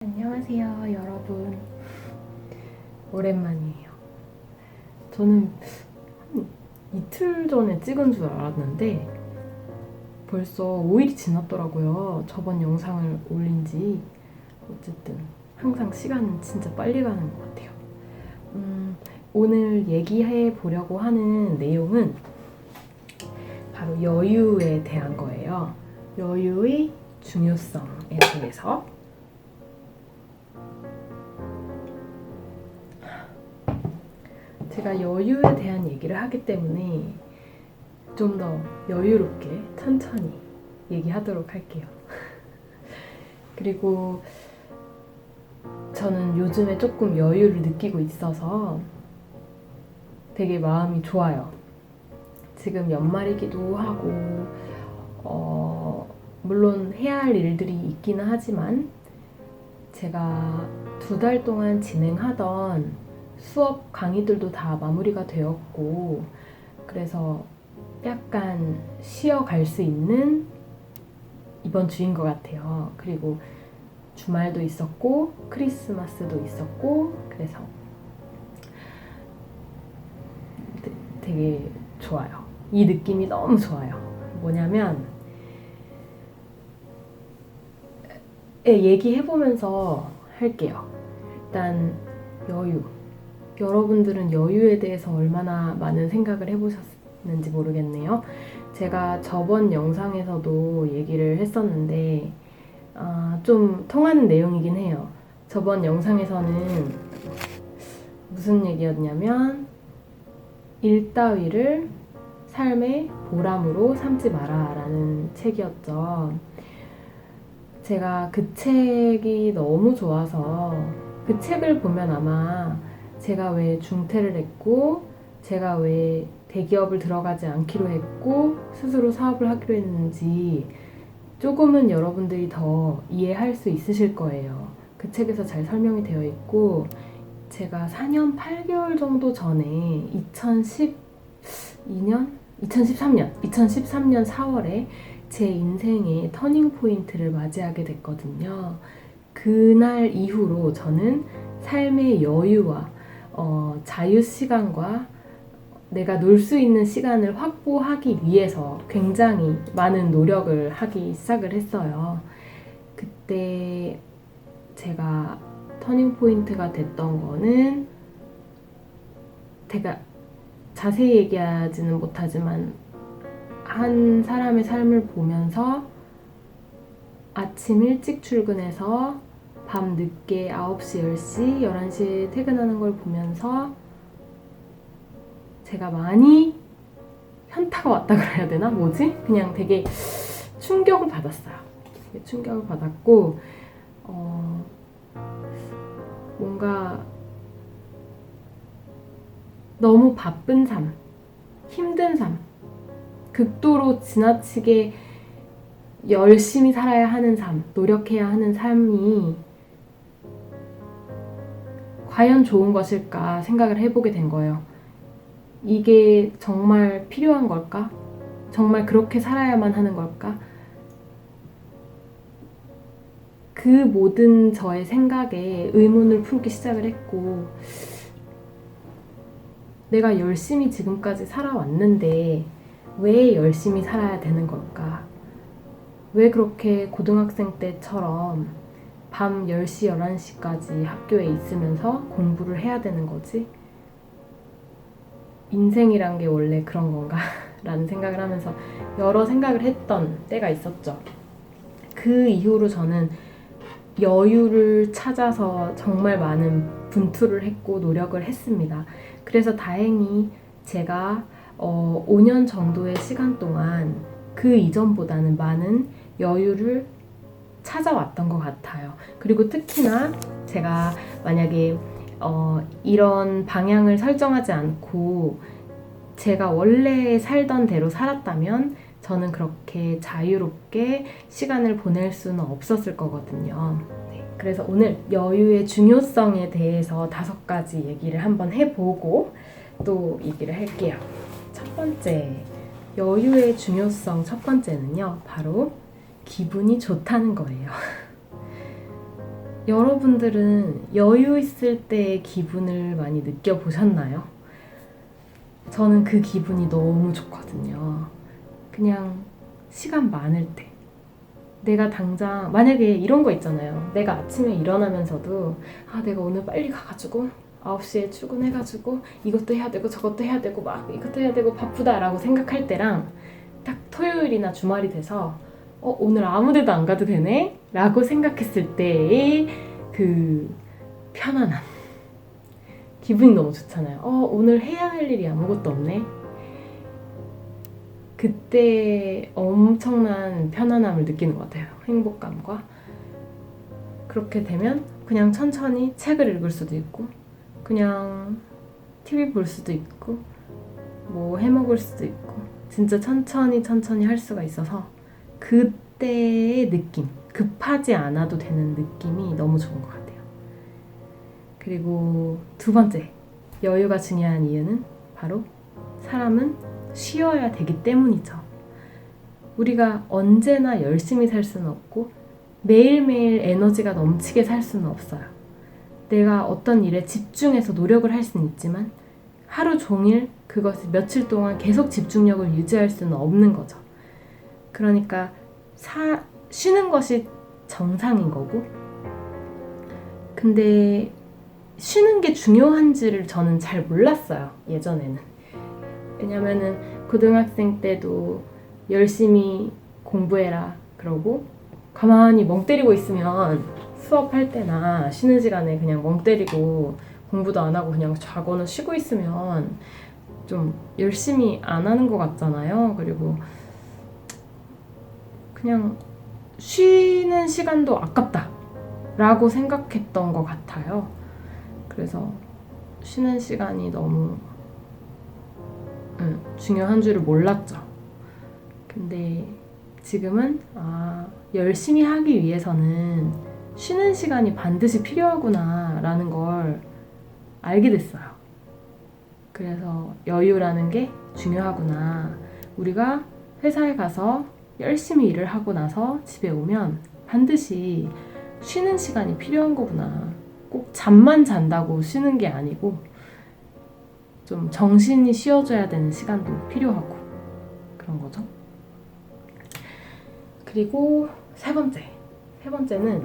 안녕하세요, 여러분. 오랜만이에요. 저는 한 이틀 전에 찍은 줄 알았는데 벌써 5일이 지났더라고요. 저번 영상을 올린 지. 어쨌든 항상 시간은 진짜 빨리 가는 것 같아요. 오늘 얘기해 보려고 하는 내용은 바로 여유에 대한 거예요. 여유의 중요성에 대해서. 제가 여유에 대한 얘기를 하기 때문에 좀 더 여유롭게 천천히 얘기하도록 할게요. 그리고 저는 요즘에 조금 여유를 느끼고 있어서 되게 마음이 좋아요. 지금 연말이기도 하고 물론 해야 할 일들이 있기는 하지만 제가 2달 동안 진행하던 수업 강의들도 다 마무리가 되었고, 그래서 약간 쉬어갈 수 있는 이번 주인 것 같아요. 그리고 주말도 있었고 크리스마스도 있었고, 그래서 되게 좋아요. 이 느낌이 너무 좋아요. 뭐냐면 얘기해보면서 할게요. 일단 여유. 여러분들은 여유에 대해서 얼마나 많은 생각을 해보셨는지 모르겠네요. 제가 저번 영상에서도 얘기를 했었는데 좀 통하는 내용이긴 해요. 저번 영상에서는 무슨 얘기였냐면 일 따위를 삶의 보람으로 삼지 마라 라는 책이었죠. 제가 그 책이 너무 좋아서 그 책을 보면 아마 제가 왜 중퇴를 했고, 제가 왜 대기업을 들어가지 않기로 했고 스스로 사업을 하기로 했는지 조금은 여러분들이 더 이해할 수 있으실 거예요. 그 책에서 잘 설명이 되어 있고, 제가 4년 8개월 정도 전에 2013년 4월에 제 인생의 터닝 포인트를 맞이하게 됐거든요. 그날 이후로 저는 삶의 여유와 자유 시간과 내가 놀 수 있는 시간을 확보하기 위해서 굉장히 많은 노력을 하기 시작을 했어요. 그때 제가 터닝 포인트가 됐던 거는, 제가 자세히 얘기하지는 못하지만 한 사람의 삶을 보면서 아침 일찍 출근해서 밤 늦게 9시, 10시, 11시에 퇴근하는 걸 보면서 제가 많이 현타가 왔다 그래야 되나? 뭐지? 그냥 되게 충격을 받았어요. 되게 충격을 받았고, 뭔가 너무 바쁜 삶, 힘든 삶, 극도로 지나치게 열심히 살아야 하는 삶, 노력해야 하는 삶이 과연 좋은 것일까 생각을 해보게 된 거예요. 이게 정말 필요한 걸까? 정말 그렇게 살아야만 하는 걸까? 그 모든 저의 생각에 의문을 풀기 시작을 했고, 내가 열심히 지금까지 살아왔는데 왜 열심히 살아야 되는 걸까? 왜 그렇게 고등학생 때처럼 밤 10시, 11시까지 학교에 있으면서 공부를 해야 되는 거지? 인생이란 게 원래 그런 건가? 라는 생각을 하면서 여러 생각을 했던 때가 있었죠. 그 이후로 저는 여유를 찾아서 정말 많은 분투를 했고 노력을 했습니다. 그래서 다행히 제가 5년 정도의 시간 동안 그 이전보다는 많은 여유를 찾아왔던 것 같아요. 그리고 특히나 제가 만약에 이런 방향을 설정하지 않고 제가 원래 살던 대로 살았다면 저는 그렇게 자유롭게 시간을 보낼 수는 없었을 거거든요. 네, 그래서 오늘 여유의 중요성에 대해서 5가지 얘기를 한번 해보고 또 얘기를 할게요. 첫 번째, 여유의 중요성 첫 번째는요, 바로 기분이 좋다는 거예요. 여러분들은 여유 있을 때의 기분을 많이 느껴보셨나요? 저는 그 기분이 너무 좋거든요. 그냥 시간 많을 때. 내가 당장, 만약에 이런 거 있잖아요. 내가 아침에 일어나면서도, 내가 오늘 빨리 가가지고, 9시에 출근해가지고, 이것도 해야 되고, 저것도 해야 되고, 막 이것도 해야 되고, 바쁘다라고 생각할 때랑, 딱 토요일이나 주말이 돼서, 오늘 아무 데도 안 가도 되네? 라고 생각했을 때의 그 편안함. 기분이 너무 좋잖아요. 오늘 해야 할 일이 아무것도 없네? 그때 엄청난 편안함을 느끼는 것 같아요. 행복감과. 그렇게 되면 그냥 천천히 책을 읽을 수도 있고, 그냥 TV 볼 수도 있고, 뭐 해먹을 수도 있고, 진짜 천천히 할 수가 있어서 그때의 느낌, 급하지 않아도 되는 느낌이 너무 좋은 것 같아요. 그리고 두 번째, 여유가 중요한 이유는 바로 사람은 쉬어야 되기 때문이죠. 우리가 언제나 열심히 살 수는 없고 매일매일 에너지가 넘치게 살 수는 없어요. 내가 어떤 일에 집중해서 노력을 할 수는 있지만 하루 종일 그것을 며칠 동안 계속 집중력을 유지할 수는 없는 거죠. 그러니까 쉬는 것이 정상인 거고, 근데 쉬는 게 중요한지를 저는 잘 몰랐어요, 예전에는. 왜냐면은 고등학생 때도 열심히 공부해라 그러고 가만히 멍 때리고 있으면 수업할 때나 쉬는 시간에 그냥 멍 때리고 공부도 안 하고 그냥 자거나 쉬고 있으면 좀 열심히 안 하는 것 같잖아요. 그리고 그냥 쉬는 시간도 아깝다 라고 생각했던 것 같아요. 그래서 쉬는 시간이 너무 중요한 줄을 몰랐죠. 근데 지금은 열심히 하기 위해서는 쉬는 시간이 반드시 필요하구나 라는 걸 알게 됐어요. 그래서 여유라는 게 중요하구나. 우리가 회사에 가서 열심히 일을 하고 나서 집에 오면 반드시 쉬는 시간이 필요한 거구나. 꼭 잠만 잔다고 쉬는 게 아니고 좀 정신이 쉬어줘야 되는 시간도 필요하고 그런 거죠. 그리고 세 번째는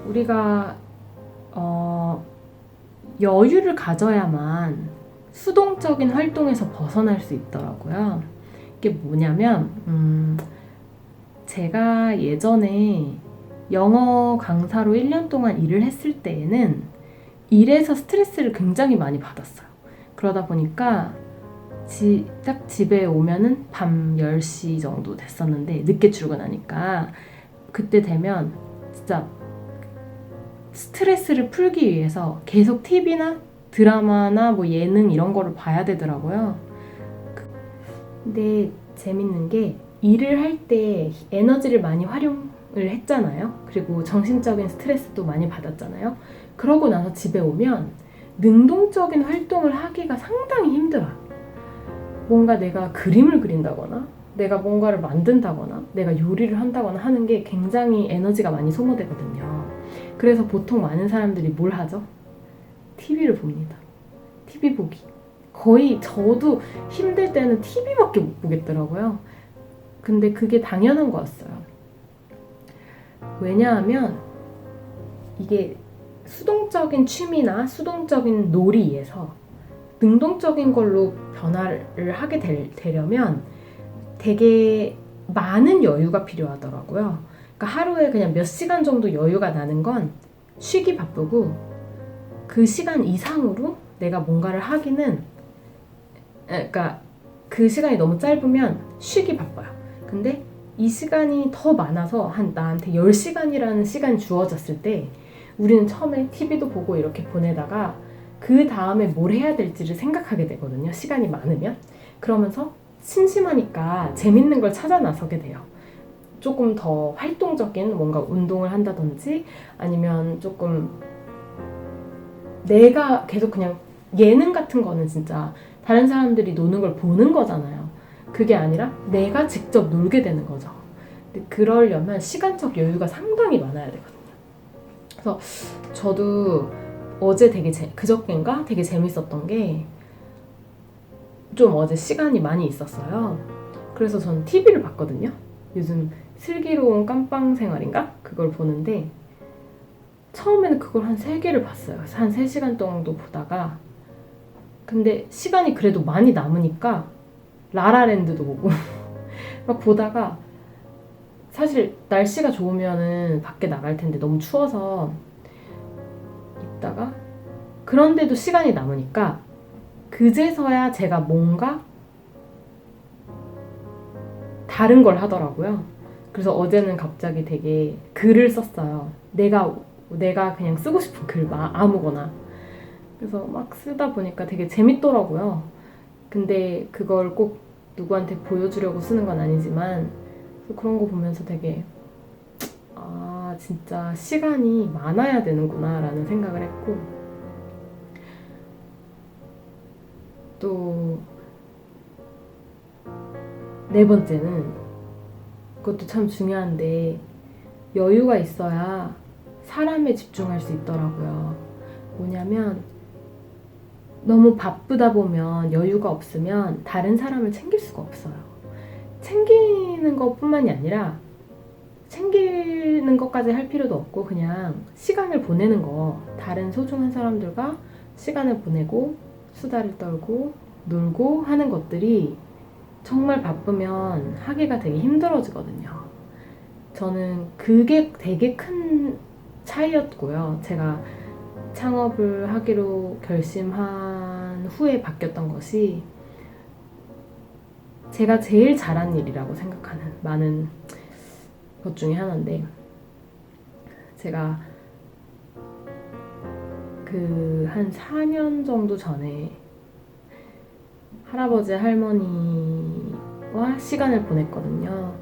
우리가 여유를 가져야만 수동적인 활동에서 벗어날 수 있더라고요. 이게 뭐냐면 제가 예전에 영어 강사로 1년 동안 일을 했을 때에는 일에서 스트레스를 굉장히 많이 받았어요. 그러다 보니까 딱 집에 오면은 밤 10시 정도 됐었는데 늦게 출근하니까 그때 되면 진짜 스트레스를 풀기 위해서 계속 TV나 드라마나 뭐 예능 이런 거를 봐야 되더라고요. 근데 재밌는 게 일을 할 때 에너지를 많이 활용을 했잖아요. 그리고 정신적인 스트레스도 많이 받았잖아요. 그러고 나서 집에 오면 능동적인 활동을 하기가 상당히 힘들어요. 뭔가 내가 그림을 그린다거나 내가 뭔가를 만든다거나 내가 요리를 한다거나 하는 게 굉장히 에너지가 많이 소모되거든요. 그래서 보통 많은 사람들이 뭘 하죠? TV를 봅니다. TV 보기. 거의 저도 힘들 때는 TV밖에 못 보겠더라고요. 근데 그게 당연한 거였어요. 왜냐하면 이게 수동적인 취미나 수동적인 놀이에서 능동적인 걸로 변화를 하게 되려면 되게 많은 여유가 필요하더라고요. 그러니까 하루에 그냥 몇 시간 정도 여유가 나는 건 쉬기 바쁘고 그 시간 이상으로 내가 뭔가를 하기는 그러니까 그 시간이 너무 짧으면 쉬기 바빠요. 근데 이 시간이 더 많아서 나한테 10시간이라는 시간이 주어졌을 때 우리는 처음에 TV도 보고 이렇게 보내다가 그 다음에 뭘 해야 될지를 생각하게 되거든요. 시간이 많으면. 그러면서 심심하니까 재밌는 걸 찾아 나서게 돼요. 조금 더 활동적인 뭔가 운동을 한다든지 아니면 조금 내가 계속 그냥 예능 같은 거는 진짜 다른 사람들이 노는 걸 보는 거잖아요. 그게 아니라 내가 직접 놀게 되는 거죠. 근데 그러려면 시간적 여유가 상당히 많아야 되거든요. 그래서 저도 어제 그저껜가 되게 재밌었던 게 좀 어제 시간이 많이 있었어요. 그래서 전 TV를 봤거든요. 요즘 슬기로운 깜빵 생활인가? 그걸 보는데 처음에는 그걸 한 3개를 봤어요. 한 3시간 정도 보다가 근데 시간이 그래도 많이 남으니까 라라랜드도 보고 막 보다가 사실 날씨가 좋으면은 밖에 나갈 텐데 너무 추워서 있다가 그런데도 시간이 남으니까 그제서야 제가 뭔가 다른 걸 하더라고요. 그래서 어제는 갑자기 되게 글을 썼어요. 내가 그냥 쓰고 싶은 글 아무거나. 그래서 막 쓰다 보니까 되게 재밌더라고요. 근데 그걸 꼭 누구한테 보여주려고 쓰는 건 아니지만 그런 거 보면서 되게 진짜 시간이 많아야 되는구나 라는 생각을 했고 또 4번째는 그것도 참 중요한데 여유가 있어야 사람에 집중할 수 있더라고요. 뭐냐면 너무 바쁘다 보면 여유가 없으면 다른 사람을 챙길 수가 없어요. 챙기는 것뿐만이 아니라 챙기는 것까지 할 필요도 없고 그냥 시간을 보내는 거 다른 소중한 사람들과 시간을 보내고 수다를 떨고 놀고 하는 것들이 정말 바쁘면 하기가 되게 힘들어지거든요. 저는 그게 되게 큰 차이였고요. 제가 창업을 하기로 결심한 후에 바뀌었던 것이 제가 제일 잘한 일이라고 생각하는 많은 것 중에 하나인데 제가 한 4년 정도 전에 할아버지 할머니와 시간을 보냈거든요.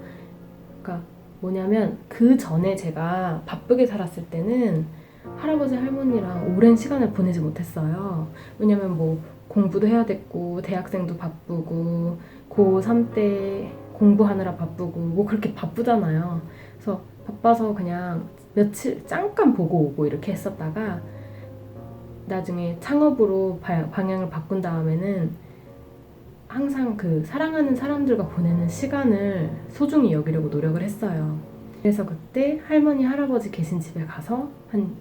그러니까 뭐냐면 그 전에 제가 바쁘게 살았을 때는 할아버지 할머니랑 오랜 시간을 보내지 못했어요. 왜냐면 뭐 공부도 해야 됐고 대학생도 바쁘고 고3 때 공부하느라 바쁘고 뭐 그렇게 바쁘잖아요. 그래서 바빠서 그냥 며칠 잠깐 보고 오고 이렇게 했었다가 나중에 창업으로 방향을 바꾼 다음에는 항상 사랑하는 사람들과 보내는 시간을 소중히 여기려고 노력을 했어요. 그래서 그때 할머니 할아버지 계신 집에 가서 한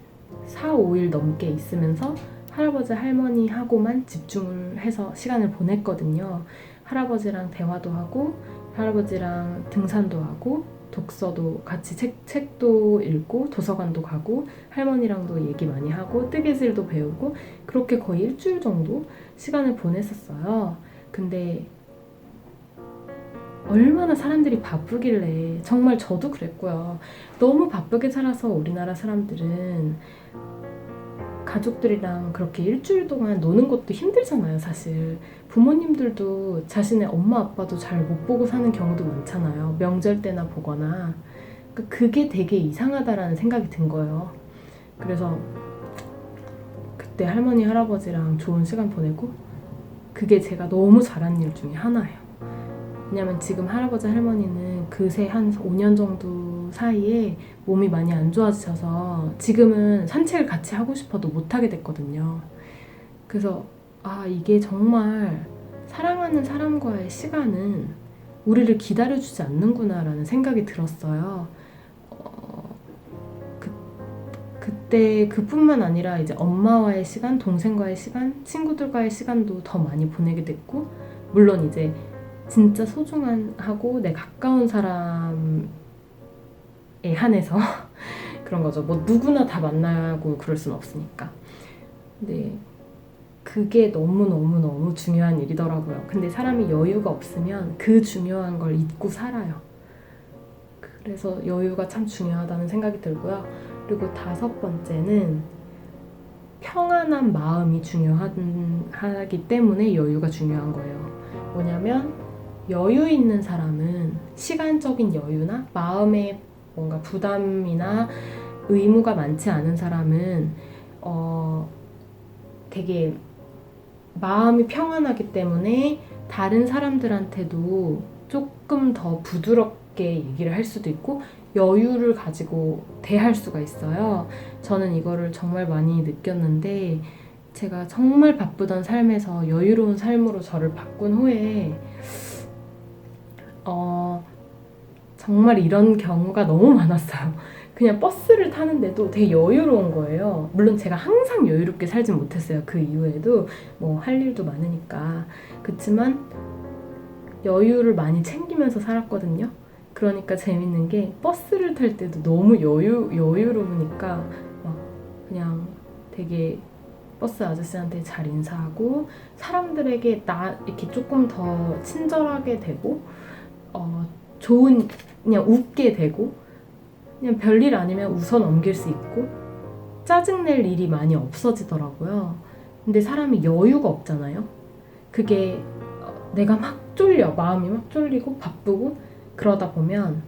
4, 5일 넘게 있으면서 할아버지 할머니하고만 집중을 해서 시간을 보냈거든요. 할아버지랑 대화도 하고 할아버지랑 등산도 하고 독서도 같이 책도 읽고 도서관도 가고 할머니랑도 얘기 많이 하고 뜨개질도 배우고 그렇게 거의 일주일 정도 시간을 보냈었어요. 근데 얼마나 사람들이 바쁘길래 정말 저도 그랬고요. 너무 바쁘게 살아서 우리나라 사람들은 가족들이랑 그렇게 일주일 동안 노는 것도 힘들잖아요, 사실. 부모님들도 자신의 엄마 아빠도 잘 못 보고 사는 경우도 많잖아요. 명절 때나 보거나. 그게 되게 이상하다라는 생각이 든 거예요. 그래서 그때 할머니 할아버지랑 좋은 시간 보내고 그게 제가 너무 잘한 일 중에 하나예요. 왜냐면 지금 할아버지 할머니는 그새 한 5년 정도 사이에 몸이 많이 안 좋아지셔서 지금은 산책을 같이 하고 싶어도 못하게 됐거든요. 그래서 이게 정말 사랑하는 사람과의 시간은 우리를 기다려주지 않는구나 라는 생각이 들었어요. 그때 그뿐만 아니라 이제 엄마와의 시간, 동생과의 시간, 친구들과의 시간도 더 많이 보내게 됐고 물론 이제 진짜 소중하고 내 가까운 사람에 한해서 그런 거죠. 뭐 누구나 다 만나고 그럴 순 없으니까. 근데 그게 너무너무너무 중요한 일이더라고요. 근데 사람이 여유가 없으면 그 중요한 걸 잊고 살아요. 그래서 여유가 참 중요하다는 생각이 들고요. 그리고 5번째는 평안한 마음이 중요하기 때문에 여유가 중요한 거예요. 뭐냐면 여유 있는 사람은 시간적인 여유나 마음의 뭔가 부담이나 의무가 많지 않은 사람은 되게 마음이 평안하기 때문에 다른 사람들한테도 조금 더 부드럽게 얘기를 할 수도 있고 여유를 가지고 대할 수가 있어요. 저는 이거를 정말 많이 느꼈는데 제가 정말 바쁘던 삶에서 여유로운 삶으로 저를 바꾼 후에 정말 이런 경우가 너무 많았어요. 그냥 버스를 타는데도 되게 여유로운 거예요. 물론 제가 항상 여유롭게 살진 못했어요. 그 이후에도 뭐 할 일도 많으니까. 그치만 여유를 많이 챙기면서 살았거든요. 그러니까 재밌는 게 버스를 탈 때도 너무 여유로우니까 막 그냥 되게 버스 아저씨한테 잘 인사하고 사람들에게 이렇게 조금 더 친절하게 되고 그냥 웃게 되고 그냥 별일 아니면 웃어 넘길 수 있고 짜증낼 일이 많이 없어지더라고요. 근데 사람이 여유가 없잖아요. 그게 내가 막 쫄려, 마음이 막 쫄리고 바쁘고 그러다 보면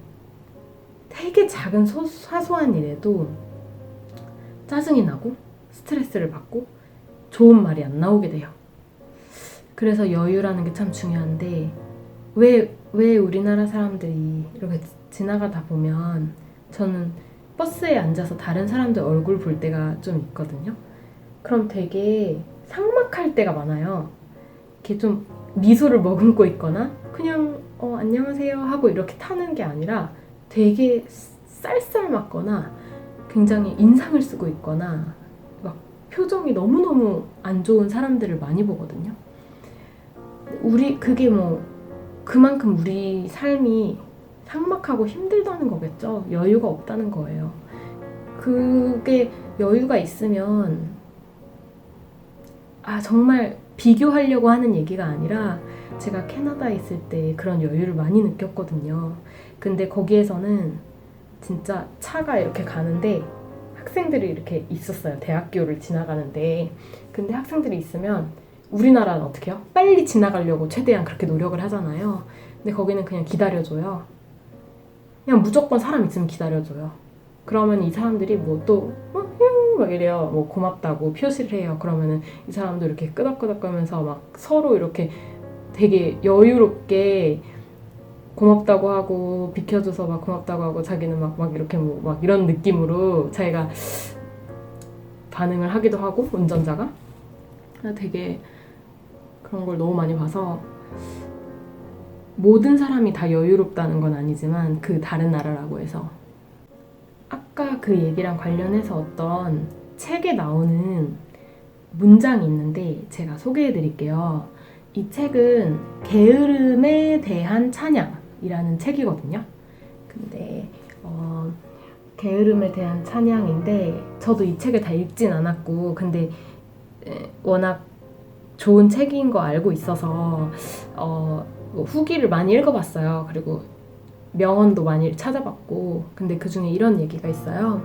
되게 작은 사소한 일에도 짜증이 나고 스트레스를 받고 좋은 말이 안 나오게 돼요. 그래서 여유라는 게 참 중요한데 왜 우리나라 사람들이 이렇게 지나가다 보면 저는 버스에 앉아서 다른 사람들 얼굴 볼 때가 좀 있거든요. 그럼 되게 삭막할 때가 많아요. 이렇게 좀 미소를 머금고 있거나 그냥 안녕하세요 하고 이렇게 타는 게 아니라 되게 쌀쌀맞거나 굉장히 인상을 쓰고 있거나 막 표정이 너무너무 안 좋은 사람들을 많이 보거든요. 그게 뭐 그만큼 우리 삶이 삭막하고 힘들다는 거겠죠. 여유가 없다는 거예요. 그게 여유가 있으면 정말 비교하려고 하는 얘기가 아니라 제가 캐나다에 있을 때 그런 여유를 많이 느꼈거든요. 근데 거기에서는 진짜 차가 이렇게 가는데 학생들이 이렇게 있었어요. 대학교를 지나가는데. 근데 학생들이 있으면 우리나라는 어떻게 해요? 빨리 지나가려고 최대한 그렇게 노력을 하잖아요. 근데 거기는 그냥 기다려줘요. 그냥 무조건 사람 있으면 기다려줘요. 그러면 이 사람들이 막 이래요. 뭐 고맙다고 표시를 해요. 그러면은 이 사람도 이렇게 끄덕끄덕거리면서 막 서로 이렇게 되게 여유롭게 고맙다고 하고 비켜줘서 막 고맙다고 하고 자기는 막 이렇게 막 이런 느낌으로 자기가 반응을 하기도 하고 운전자가 되게 그런 걸 너무 많이 봐서 모든 사람이 다 여유롭다는 건 아니지만 그 다른 나라라고 해서 아까 그 얘기랑 관련해서 어떤 책에 나오는 문장이 있는데 제가 소개해 드릴게요. 이 책은 게으름에 대한 찬양이라는 책이거든요. 근데 게으름에 대한 찬양인데 저도 이 책을 다 읽진 않았고 근데 워낙 좋은 책인 거 알고 있어서 후기를 많이 읽어봤어요. 그리고 명언도 많이 찾아봤고 근데 그 중에 이런 얘기가 있어요.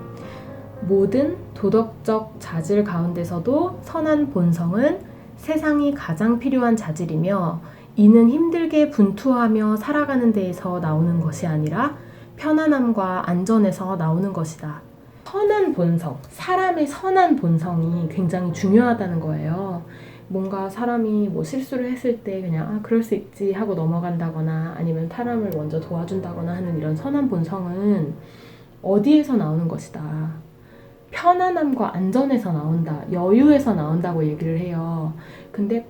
모든 도덕적 자질 가운데서도 선한 본성은 세상이 가장 필요한 자질이며 이는 힘들게 분투하며 살아가는 데에서 나오는 것이 아니라 편안함과 안전에서 나오는 것이다. 선한 본성, 사람의 선한 본성이 굉장히 중요하다는 거예요. 뭔가 사람이 뭐 실수를 했을 때 그냥 그럴 수 있지 하고 넘어간다거나 아니면 사람을 먼저 도와준다거나 하는 이런 선한 본성은 어디에서 나오는 것이다. 편안함과 안전에서 나온다. 여유에서 나온다고 얘기를 해요. 근데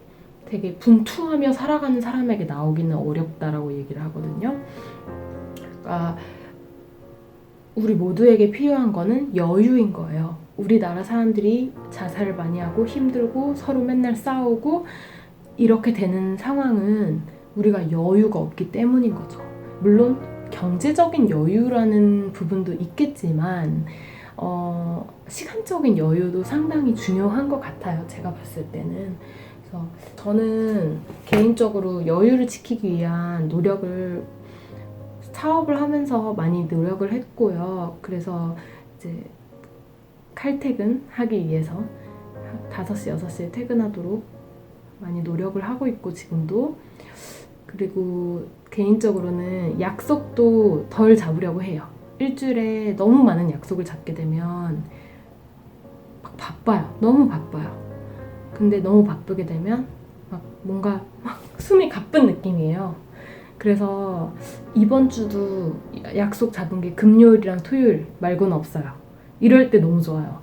되게 분투하며 살아가는 사람에게 나오기는 어렵다라고 얘기를 하거든요. 그러니까 우리 모두에게 필요한 거는 여유인 거예요. 우리나라 사람들이 자살을 많이 하고 힘들고 서로 맨날 싸우고 이렇게 되는 상황은 우리가 여유가 없기 때문인 거죠. 물론 경제적인 여유라는 부분도 있겠지만 시간적인 여유도 상당히 중요한 것 같아요. 제가 봤을 때는. 그래서 저는 개인적으로 여유를 지키기 위한 사업을 하면서 많이 노력을 했고요. 그래서 이제 칼퇴근하기 위해서 5시, 6시에 퇴근하도록 많이 노력을 하고 있고 지금도. 그리고 개인적으로는 약속도 덜 잡으려고 해요. 일주일에 너무 많은 약속을 잡게 되면 막 바빠요. 너무 바빠요. 근데 너무 바쁘게 되면 막 뭔가 막 숨이 가쁜 느낌이에요. 그래서 이번 주도 약속 잡은 게 금요일이랑 토요일 말고는 없어요. 이럴 때 너무 좋아요.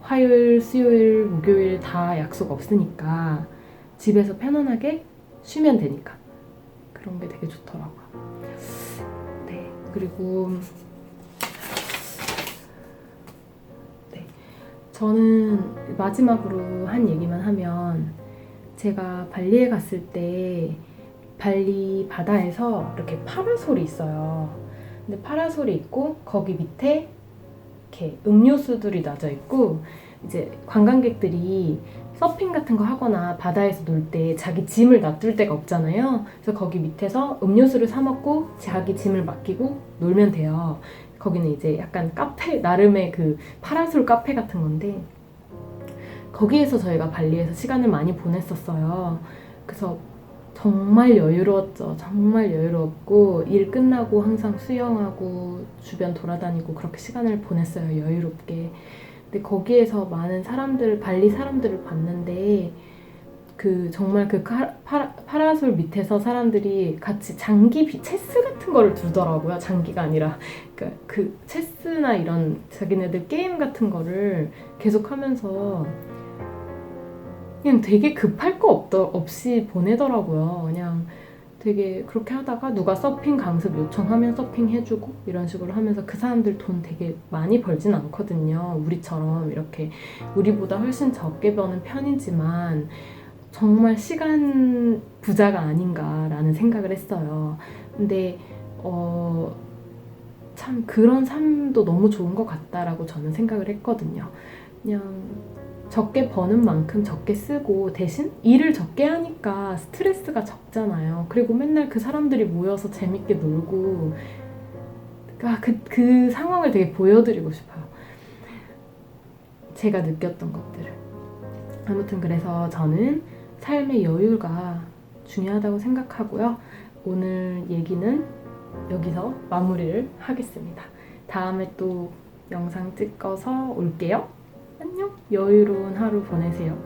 화요일, 수요일, 목요일 다 약속 없으니까 집에서 편안하게 쉬면 되니까 그런 게 되게 좋더라고요. 네, 그리고 저는 마지막으로 한 얘기만 하면 제가 발리에 갔을 때 발리 바다에서 이렇게 파라솔이 있어요. 근데 파라솔이 있고 거기 밑에 이렇게 음료수들이 놔져 있고 이제 관광객들이 서핑 같은 거 하거나 바다에서 놀 때 자기 짐을 놔둘 데가 없잖아요. 그래서 거기 밑에서 음료수를 사 먹고 자기 짐을 맡기고 놀면 돼요. 거기는 이제 약간 카페 나름의 그 파라솔 카페 같은 건데 거기에서 저희가 발리에서 시간을 많이 보냈었어요. 그래서 정말 여유로웠죠. 정말 여유로웠고 일 끝나고 항상 수영하고 주변 돌아다니고 그렇게 시간을 보냈어요. 여유롭게. 근데 거기에서 많은 사람들, 발리 사람들을 봤는데 그 정말 그 파라솔 밑에서 사람들이 같이 체스 같은 거를 두더라고요. 장기가 아니라 그 체스나 이런 자기네들 게임 같은 거를 계속 하면서 그냥 되게 급할 거 없이 보내더라고요. 그냥 되게 그렇게 하다가 누가 서핑 강습 요청하면 서핑 해주고 이런 식으로 하면서 그 사람들 돈 되게 많이 벌진 않거든요. 우리처럼 이렇게 우리보다 훨씬 적게 버는 편이지만 정말 시간 부자가 아닌가라는 생각을 했어요. 근데 참 그런 삶도 너무 좋은 것 같다라고 저는 생각을 했거든요. 그냥 적게 버는 만큼 적게 쓰고 대신 일을 적게 하니까 스트레스가 적잖아요. 그리고 맨날 그 사람들이 모여서 재밌게 놀고 그 상황을 되게 보여드리고 싶어요. 제가 느꼈던 것들을. 아무튼 그래서 저는 삶의 여유가 중요하다고 생각하고요. 오늘 얘기는 여기서 마무리를 하겠습니다. 다음에 또 영상 찍어서 올게요. 안녕. 여유로운 하루 보내세요.